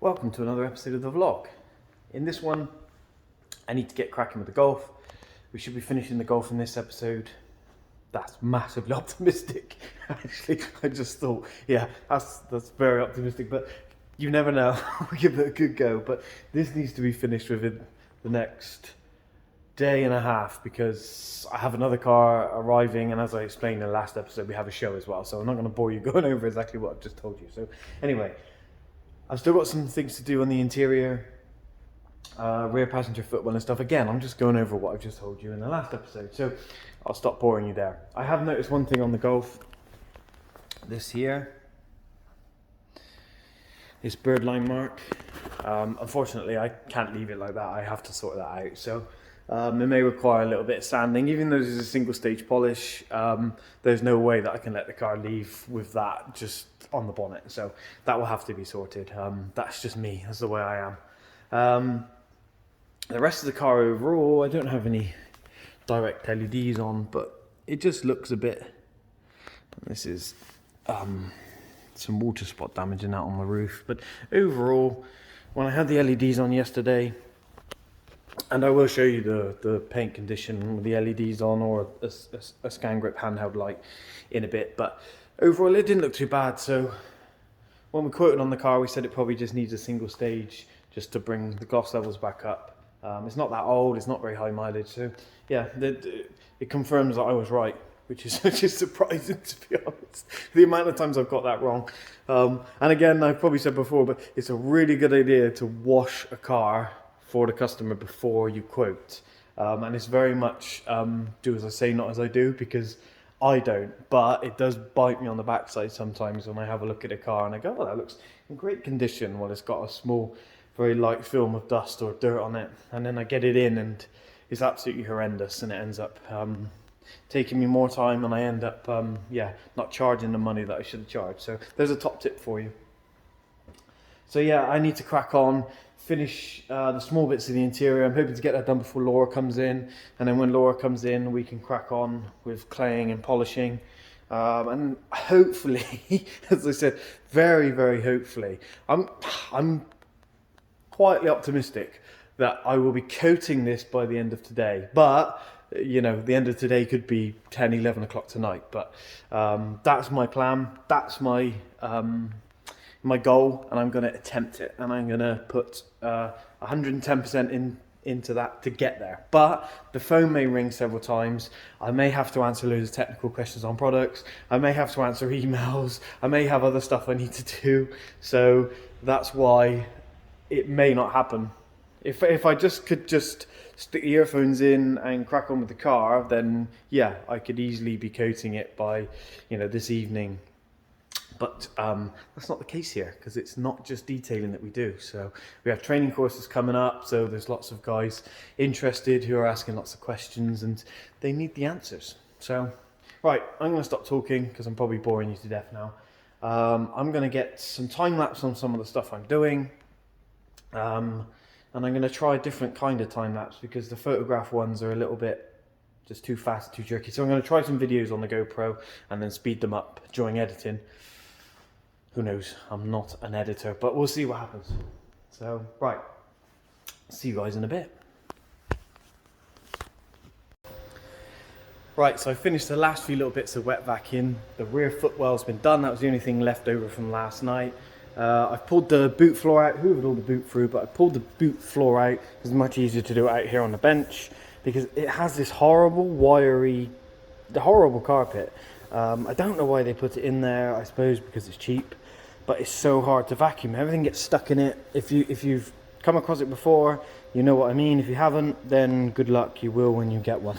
Welcome to another episode of the vlog. In this one, I need to get cracking with the golf. We should be finishing the golf in this episode. That's massively optimistic. Actually, I just thought, yeah, that's very optimistic, but you never know. We'll give it a good go. But this needs to be finished within the next day and a half because I have another car arriving, and as I explained in the last episode, we have a show as well. So I'm not going to bore you going over exactly what I've just told you. So anyway, I've still got some things to do on the interior, rear passenger footwell and stuff. Again, I'm just going over what I've just told you in the last episode, so I'll stop boring you there. I have noticed one thing on the Golf. This here, this birdline mark. Unfortunately, I can't leave it like that. I have to sort that out. So it may require a little bit of sanding. Even though this is a single stage polish, there's no way that I can let the car leave with that just on the bonnet. So that will have to be sorted. That's just me. That's the way I am. The rest of the car overall, I don't have any direct LEDs on, but it just looks a bit... This is some water spot damage in that on the roof. But overall, when I had the LEDs on yesterday, and I will show you the paint condition with the LEDs on, or a scan grip handheld light in a bit, but overall it didn't look too bad. So when we quoted on the car, we said it probably just needs a single stage just to bring the gloss levels back up. It's not that old, it's not very high mileage, so yeah, it confirms that I was right, which is surprising, to be honest, the amount of times I've got that wrong. And again, I've probably said before, but it's a really good idea to wash a car for the customer before you quote, and it's very much do as I say, not as I do, because I don't, but it does bite me on the backside sometimes when I have a look at a car and I go, oh, that looks in great condition. Well, it's got a small, very light film of dust or dirt on it, and then I get it in and it's absolutely horrendous, and it ends up taking me more time, and I end up not charging the money that I should have charged. So there's a top tip for you. So yeah, I need to crack on, finish the small bits of the interior. I'm hoping to get that done before Laura comes in, and then when Laura comes in, we can crack on with claying and polishing, and hopefully, as I said, very, very hopefully, I'm quietly optimistic that I will be coating this by the end of today. But you know, the end of today could be 10, 11 o'clock tonight. But that's my plan. That's my my goal, and I'm going to attempt it, and I'm going to put 110% into that to get there. But the phone may ring several times. I may have to answer loads of technical questions on products. I may have to answer emails. I may have other stuff I need to do. So that's why it may not happen. If I could just stick the earphones in and crack on with the car, then yeah, I could easily be coating it by, you know, this evening. But that's not the case here, because it's not just detailing that we do. So we have training courses coming up, so there's lots of guys interested who are asking lots of questions, and they need the answers. So, right, I'm going to stop talking because I'm probably boring you to death now. I'm going to get some time lapse on some of the stuff I'm doing, and I'm going to try a different kind of time lapse because the photograph ones are a little bit just too fast, too jerky. So I'm going to try some videos on the GoPro and then speed them up during editing. Who knows? I'm not an editor, but we'll see what happens. So, right. See you guys in a bit. Right, so I finished the last few little bits of wet vacuum. The rear footwell's been done. That was the only thing left over from last night. I've pulled the boot floor out, hoovered all the boot through, but I pulled the boot floor out. It's much easier to do it out here on the bench because it has this horrible, wiry, horrible carpet. I don't know why they put it in there. I suppose because it's cheap, but it's so hard to vacuum. Everything gets stuck in it. If you've come across it before, you know what I mean. If you haven't, then good luck. You will when you get one.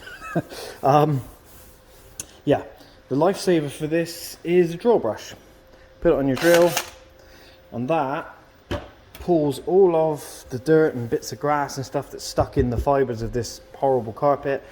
Yeah, the lifesaver for this is a drill brush. Put it on your drill, and that pulls all of the dirt and bits of grass and stuff that's stuck in the fibres of this horrible carpet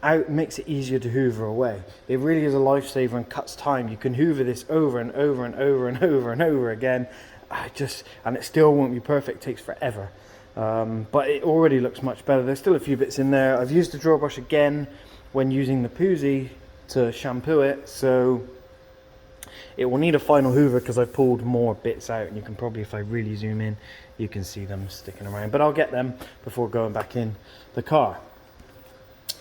out, makes it easier to hoover away. It really is a lifesaver and cuts time. You can hoover this over and over and over and over and over again. And it still won't be perfect. It takes forever. But it already looks much better. There's still a few bits in there. I've used the drill brush again when using the Poozy to shampoo it. So It will need a final hoover because I've pulled more bits out, and you can probably, if I really zoom in, you can see them sticking around. But I'll get them before going back in the car.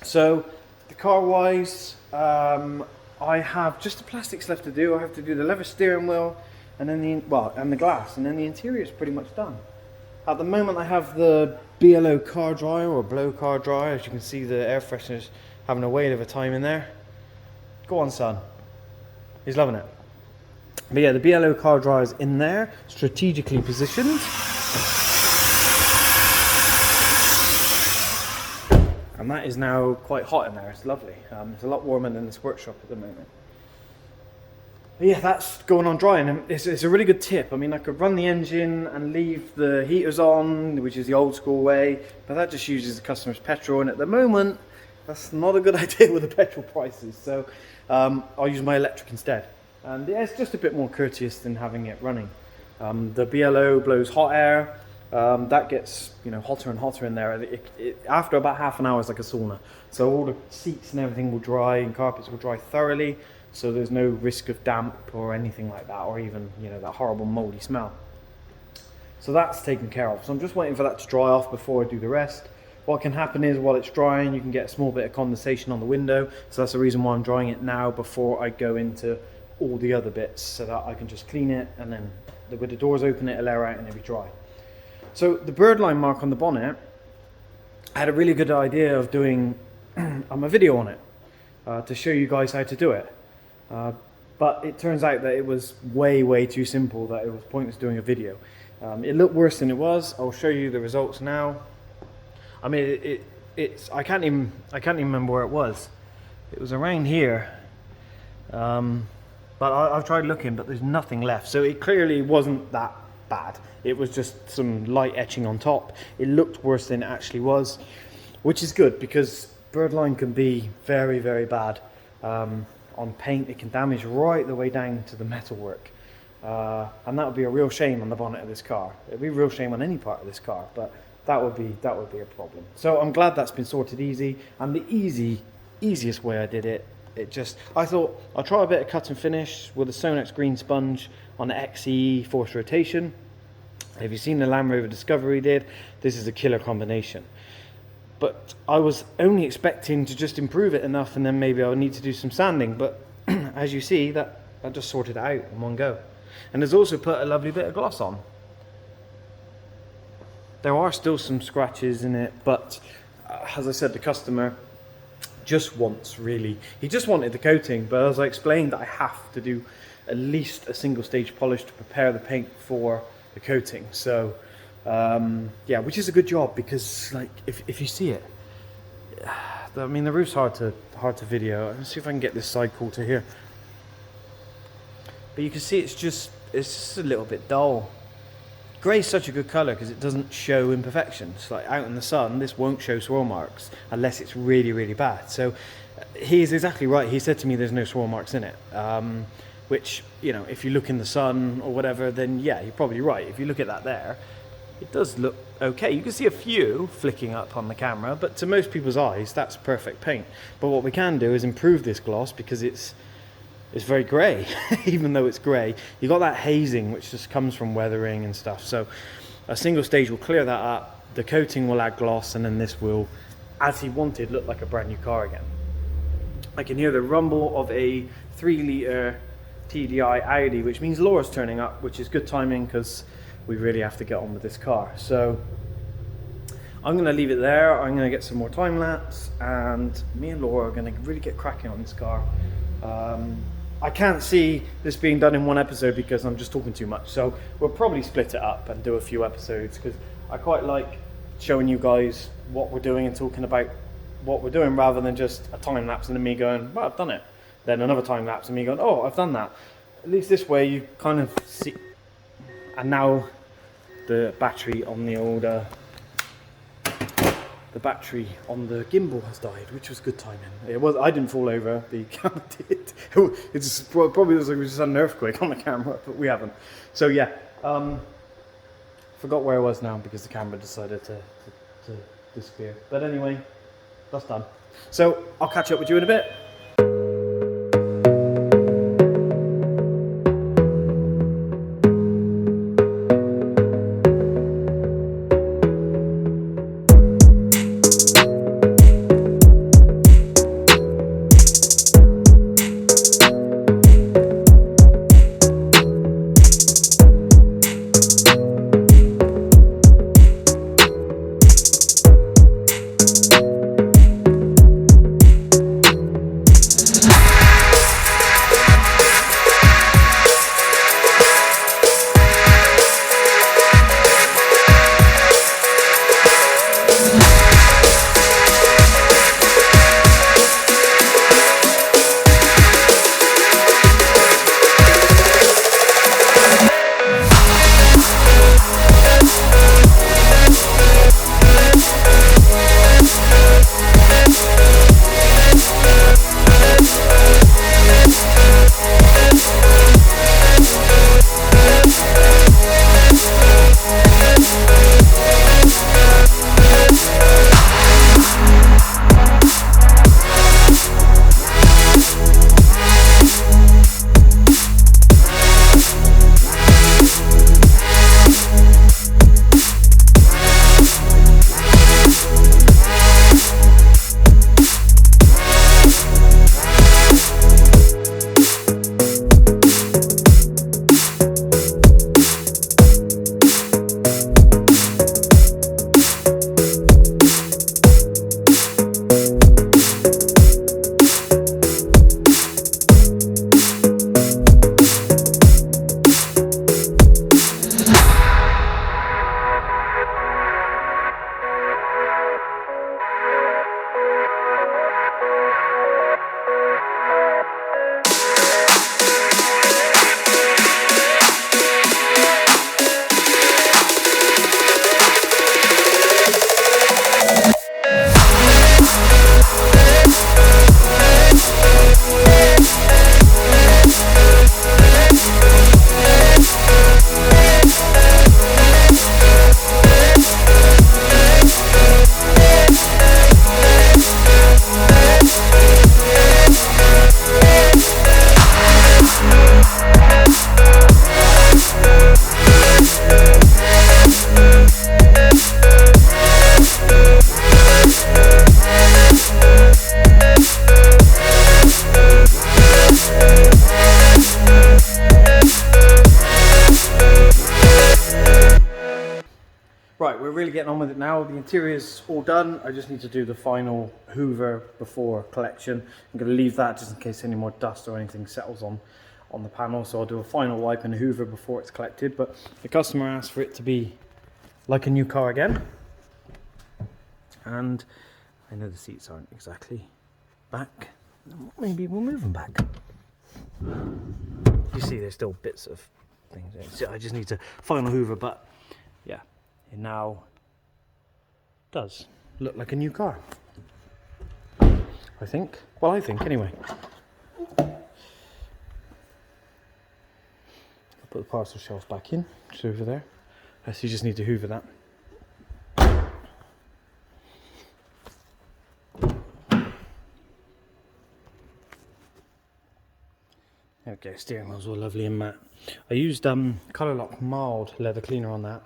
So the car wise, I have just the plastics left to do. I have to do the leather steering wheel and then and the glass, and then the interior is pretty much done. At the moment I have the BLO car dryer, or blow car dryer. As you can see, the air freshener's having a whale of a time in there. Go on, son. He's loving it. But yeah, the BLO car dryer is in there, strategically positioned. And that is now quite hot in there. It's lovely. It's a lot warmer than this workshop at the moment. But yeah, that's going on drying. And it's a really good tip. I mean, I could run the engine and leave the heaters on, which is the old school way, but that just uses the customer's petrol. And at the moment, that's not a good idea with the petrol prices. So I'll use my electric instead. And yeah, it's just a bit more courteous than having it running. The BLO blows hot air. That gets, you know, hotter and hotter in there. After about half an hour, it's like a sauna. So all the seats and everything will dry, and carpets will dry thoroughly. So there's no risk of damp or anything like that, or even, you know, that horrible moldy smell. So that's taken care of. So I'm just waiting for that to dry off before I do the rest. What can happen is, while it's drying, you can get a small bit of condensation on the window. So that's the reason why I'm drying it now before I go into all the other bits, so that I can just clean it, and then with the doors open, it'll air out and it'll be dry. So the birdline mark on the bonnet, I had a really good idea of doing a video on it to show you guys how to do it. But it turns out that it was way too simple, that it was pointless doing a video. It looked worse than it was. I'll show you the results now. I mean, I can't even remember where it was. It was around here. But I've tried looking, but there's nothing left. So it clearly wasn't that bad. It was just some light etching on top. It looked worse than it actually was, which is good, because birdline can be very bad on paint. It can damage right the way down to the metalwork, and that would be a real shame on the bonnet of this car. It'd be a real shame on any part of this car, but that would be a problem. So I'm glad that's been sorted easy, and the easiest way I did it. I thought I'll try a bit of cut and finish with a Sonex green sponge on the XE forced rotation. If you've seen the Land Rover Discovery did, this is a killer combination. But I was only expecting to just improve it enough, and then maybe I would need to do some sanding. But as you see, that just sorted it out in one go. And there's also put a lovely bit of gloss on. There are still some scratches in it, but as I said, the customer just he just wanted the coating. But as I explained, I have to do at least a single stage polish to prepare the paint for the coating. So yeah, which is a good job, because like if you see it, I mean, the roof's hard to video. Let's see if I can get this side quarter here. But you can see it's just a little bit dull. Grey is such a good colour because it doesn't show imperfections. Like out in the sun, this won't show swirl marks unless it's really bad. So he's exactly right. He said to me there's no swirl marks in it. Which, you know, if you look in the sun or whatever, then yeah, you're probably right. If you look at that there, it does look okay. You can see a few flicking up on the camera, but to most people's eyes, that's perfect paint. But what we can do is improve this gloss, because it's very grey. Even though it's grey, you got that hazing which just comes from weathering and stuff. So a single stage will clear that up, the coating will add gloss, and then this will, as he wanted, look like a brand new car again. I can hear the rumble of a 3-litre TDI Audi, which means Laura's turning up, which is good timing because we really have to get on with this car. So I'm going to leave it there. I'm going to get some more time lapse, and me and Laura are going to really get cracking on this car. I can't see this being done in one episode because I'm just talking too much, so we'll probably split it up and do a few episodes, because I quite like showing you guys what we're doing and talking about what we're doing, rather than just a time lapse and then me going, well, I've done it, then another time lapse and me going, oh, I've done that. At least this way you kind of see. And now the battery on the old the battery on the gimbal has died, which was good timing. It was. I didn't fall over. The camera did. It's probably was like we just had an earthquake on the camera, but we haven't. So yeah, forgot where I was now because the camera decided to disappear. But anyway, that's done. So I'll catch up with you in a bit. really getting on with it now. The interior's all done. I just need to do the final hoover before collection. I'm going to leave that just in case any more dust or anything settles on the panel. So I'll do a final wipe and hoover before it's collected. But the customer asked for it to be like a new car again. And I know the seats aren't exactly back. Maybe we'll move them back. You see there's still bits of things there. So I just need to final hoover, but yeah, it now does look like a new car, I think. Well, I think anyway. I'll put the parcel shelf back in, just over there. So you just need to hoover that. Okay, steering wheel's all lovely and matte. I used Colour Lock mild leather cleaner on that.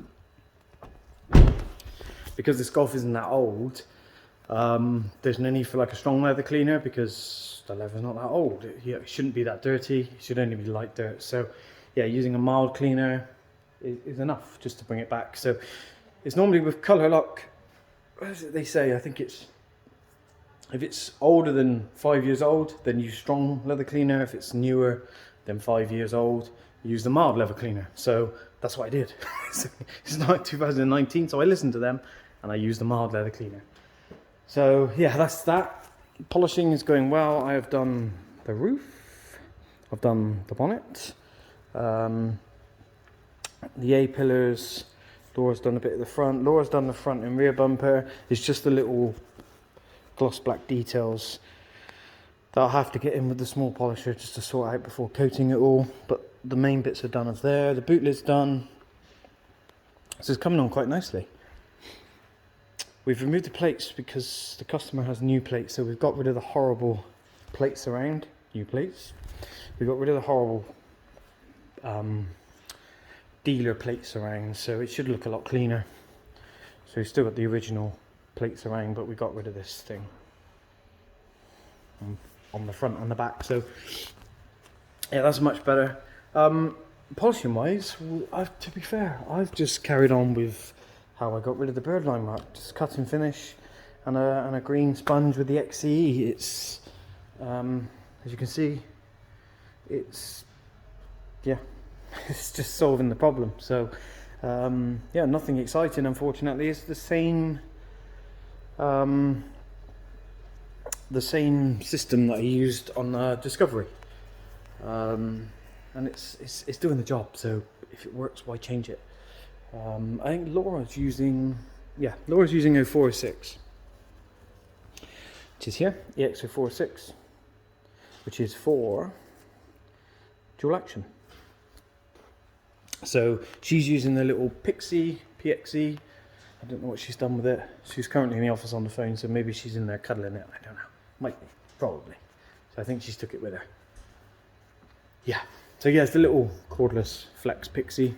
Because this Golf isn't that old, there's no need for like a strong leather cleaner because the leather's not that old. It shouldn't be that dirty, it should only be light dirt. So yeah, using a mild cleaner is enough just to bring it back. So it's normally with Colour Lock, what is it they say? I think it's, if it's older than 5 years old, then use strong leather cleaner. If it's newer than 5 years old, use the mild leather cleaner. So that's what I did. It's not 2019, so I listened to them and I used the mild leather cleaner. So yeah, that's that. Polishing is going well. I have done the roof, I've done the bonnet, the A-pillars. Laura's done a bit of the front. Laura's done the front and rear bumper. It's just the little gloss black details that I'll have to get in with the small polisher just to sort out before coating it all, but the main bits are done of there. The boot lid's done, so it's coming on quite nicely. We've removed the plates because the customer has new plates, so we've got rid of the horrible plates around, new plates. We got rid of the horrible dealer plates around, so it should look a lot cleaner. So we've still got the original plates around, but we got rid of this thing on the front and the back. So yeah, that's much better. Polishing wise, to be fair, I've just carried on with how I got rid of the birdline mark, just cut and finish, and a green sponge with the XCE. It's as you can see, it's yeah, it's just solving the problem. So yeah, nothing exciting, unfortunately. It's the same system that I used on Discovery, and it's doing the job. So if it works, why change it? I think Laura's using 0406, which is here, EX0406, which is for dual action. So she's using the little PXE. I don't know what she's done with it. She's currently in the office on the phone, so maybe she's in there cuddling it. I don't know. Might be. Probably. So I think she's took it with her. Yeah. So yeah, it's the little cordless flex Pixie.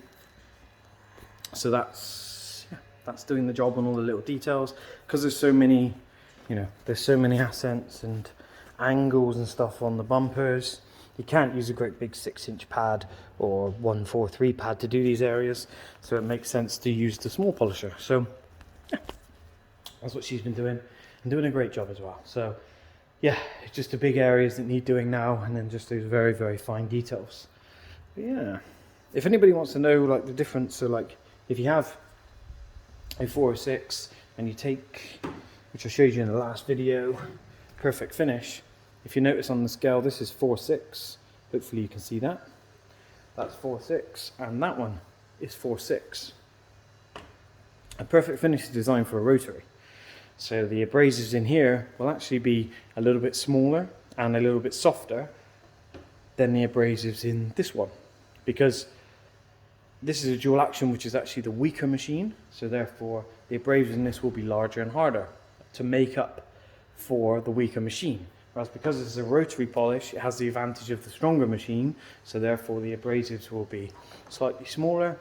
So that's doing the job on all the little details. Because there's so many, there's so many accents and angles and stuff on the bumpers. You can't use a great big 6-inch pad or 143 pad to do these areas, so it makes sense to use the small polisher. So yeah, that's what she's been doing, and doing a great job as well. So yeah, it's just the big areas that need doing now, and then just those very, very fine details. But yeah, if anybody wants to know like the difference, so like if you have a 406 and you take, which I showed you in the last video, perfect finish. If you notice on the scale, this is 4.6. Hopefully you can see that. That's 4.6, and that one is 4.6. A perfect finish is designed for a rotary. So the abrasives in here will actually be a little bit smaller and a little bit softer than the abrasives in this one. Because this is a dual action, which is actually the weaker machine. So therefore, the abrasives in this will be larger and harder to make up for the weaker machine. Whereas because it's a rotary polish, it has the advantage of the stronger machine, so therefore the abrasives will be slightly smaller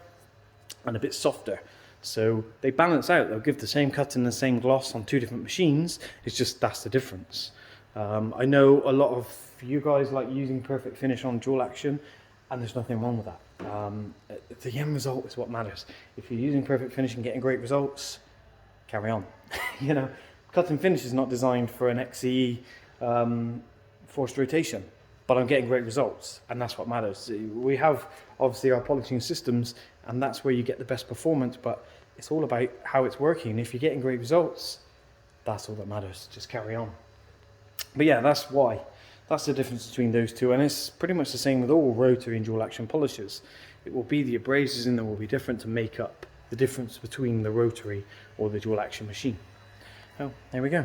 and a bit softer. So they balance out, they'll give the same cut and the same gloss on two different machines, it's just that's the difference. I know a lot of you guys like using perfect finish on dual action, and there's nothing wrong with that. The end result is what matters. If you're using perfect finish and getting great results, carry on. You know, cut and finish is not designed for an XE forced rotation, but I'm getting great results, and that's what matters. We have obviously our polishing systems, and that's where you get the best performance, but it's all about how it's working. If you're getting great results, that's all that matters. Just carry on. But yeah, that's why. That's the difference between those two, and it's pretty much the same with all rotary and dual action polishers. It will be the abrasives in them will be different to make up the difference between the rotary or the dual action machine. Oh, there we go.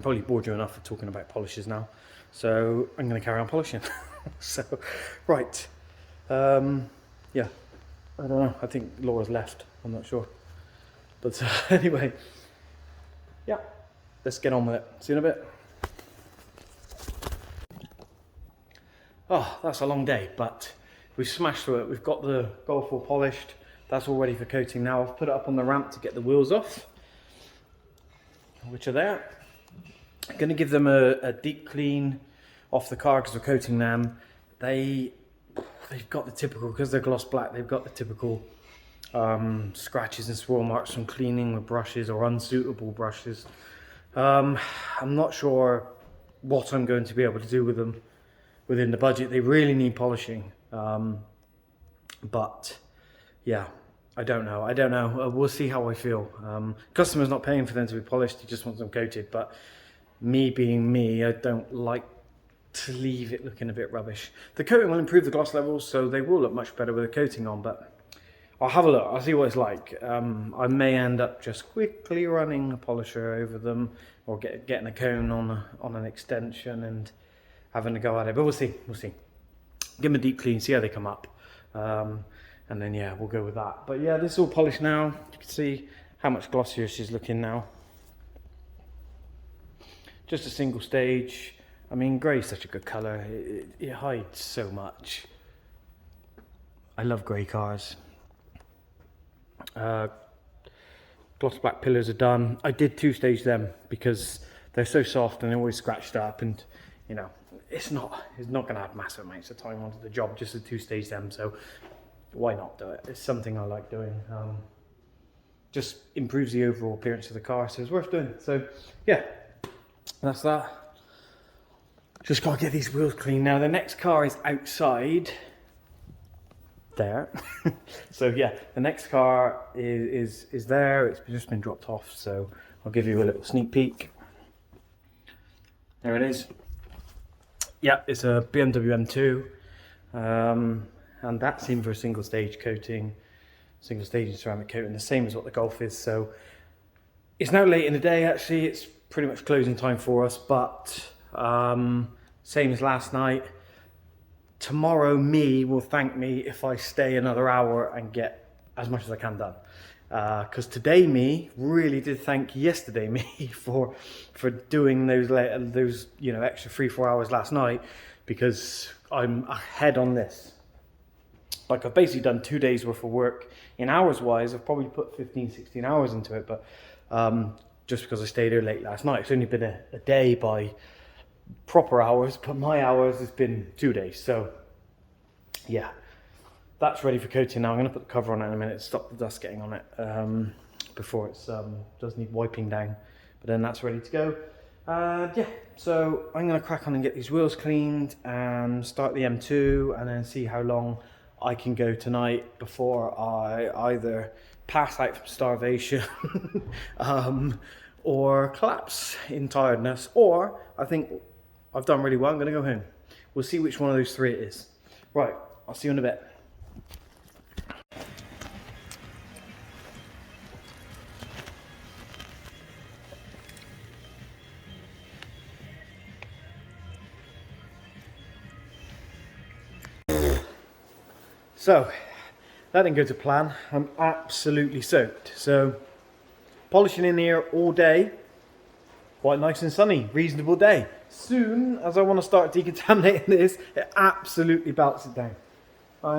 Probably bored you enough of talking about polishers now, so I'm going to carry on polishing. So, right. Yeah, I don't know. I think Laura's left. I'm not sure. But anyway, yeah, let's get on with it. See you in a bit. Oh, that's a long day, but we've smashed through it. We've got the Golf all polished. That's all ready for coating now. I've put it up on the ramp to get the wheels off, which are there. I'm going to give them a deep clean off the car because we're coating them. They've got the typical, because they're gloss black, they've got the typical scratches and swirl marks from cleaning with brushes or unsuitable brushes. I'm not sure what I'm going to be able to do with them within the budget. They really need polishing, but yeah, I don't know. We'll see how I feel. Customer's not paying for them to be polished, he just wants them coated, but me being me, I don't like to leave it looking a bit rubbish. The coating will improve the gloss levels, so they will look much better with the coating on, but I'll have a look. I'll see what it's like. I may end up just quickly running a polisher over them, or getting a cone on an extension and having to go at it, but we'll see. Give them a deep clean, see how they come up, and then yeah, we'll go with that. But yeah, this is all polished now. You can see how much glossier she's looking now. Just a single stage. I mean, grey is such a good colour. It hides so much. I love grey cars. Gloss black pillars are done. I did two-stage them because they're so soft and they're always scratched up, and you know, it's not going to add massive amounts of time onto the job just to two-stage them, so why not do it? It's something I like doing. Just improves the overall appearance of the car, so it's worth doing. So yeah, that's that. Just got to get these wheels clean now. The next car is outside there. So yeah, the next car is there. It's just been dropped off, so I'll give you a little sneak peek. There it is. Yeah, it's a BMW M2, and that's in for a single stage coating, single stage ceramic coating, the same as what the Golf is. So it's now late in the day, actually. It's pretty much closing time for us, but same as last night. Tomorrow me will thank me if I stay another hour and get as much as I can done. Because today me really did thank yesterday me for doing those extra 3-4 hours last night, because I'm ahead on this. Like, I've basically done 2 days worth of work. In hours wise, I've probably put 15-16 hours into it, but just because I stayed here late last night, it's only been a day by proper hours, but my hours has been 2 days. So yeah, that's ready for coating now. I'm going to put the cover on it in a minute to stop the dust getting on it before it does need wiping down, but then that's ready to go. Yeah, so I'm going to crack on and get these wheels cleaned and start the M2, and then see how long I can go tonight before I either pass out from starvation or collapse in tiredness, or I think I've done really well, I'm going to go home. We'll see which one of those three it is. Right, I'll see you in a bit. So, that didn't go to plan. I'm absolutely soaked. So, polishing in here all day. Quite nice and sunny, reasonable day. Soon as I want to start decontaminating this, it absolutely belts it down. I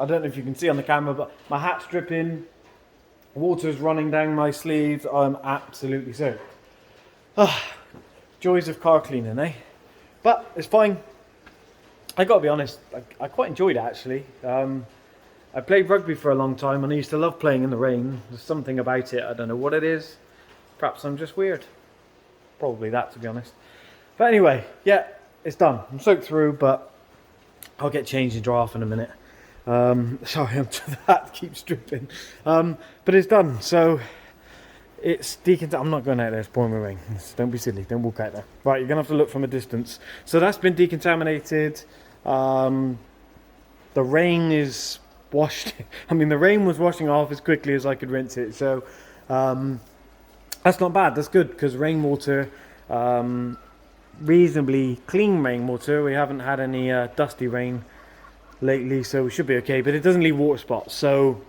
don't know if you can see on the camera, but my hat's dripping, water's running down my sleeves. I'm absolutely soaked. Joys of car cleaning, eh? But it's fine. I gotta be honest, I quite enjoyed it actually. I played rugby for a long time and I used to love playing in the rain. There's something about it, I don't know what it is. Perhaps I'm just weird. Probably that, to be honest. But anyway, yeah, it's done. I'm soaked through, but I'll get changed and dry off in a minute. Sorry, that keeps dripping. But it's done. So it's decontaminated. I'm not going out there, it's pouring with rain. Don't be silly, don't walk out there. Right, you're going to have to look from a distance. So that's been decontaminated. The rain is washed. I mean, the rain was washing off as quickly as I could rinse it. So that's not bad, that's good, because rainwater, reasonably clean rainwater. We haven't had any dusty rain lately, so we should be okay, but it doesn't leave water spots, so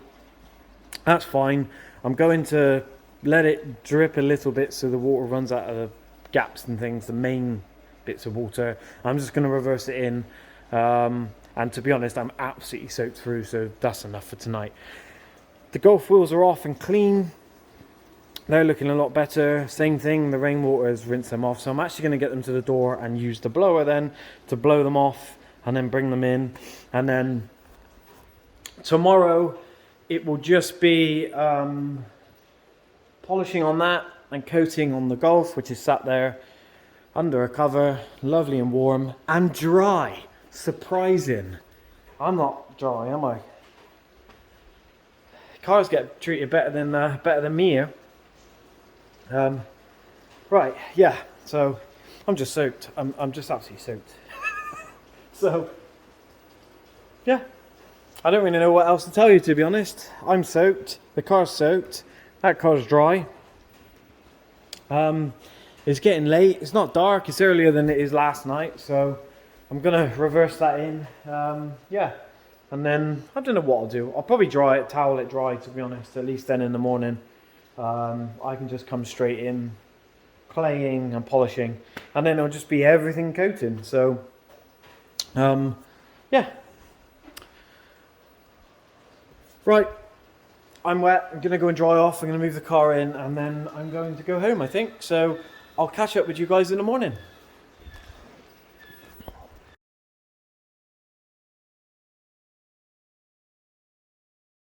that's fine. I'm going to let it drip a little bit so the water runs out of the gaps and things, the main bits of water. I'm just going to reverse it in, and to be honest, I'm absolutely soaked through, so that's enough for tonight. The golf wheels are off and clean. They're looking a lot better. Same thing, the rainwater has rinsed them off, so I'm actually going to get them to the door and use the blower then to blow them off and then bring them in. And then tomorrow it will just be polishing on that and coating on the Golf, which is sat there under a cover, lovely and warm and dry. Surprising. I'm not dry, am I? Cars get treated better than me here. Right, yeah, so I'm just soaked. I'm just absolutely soaked. So, yeah, I don't really know what else to tell you, to be honest. I'm soaked, the car's soaked, that car's dry. It's getting late, it's not dark, it's earlier than it is last night, so I'm gonna reverse that in, yeah. And then, I don't know what I'll do. I'll probably dry it, towel it dry, to be honest, at least then in the morning. I can just come straight in, claying and polishing, and then it'll just be everything coating. So, yeah. Right, I'm wet, I'm going to go and dry off, I'm going to move the car in, and then I'm going to go home, I think. So, I'll catch up with you guys in the morning.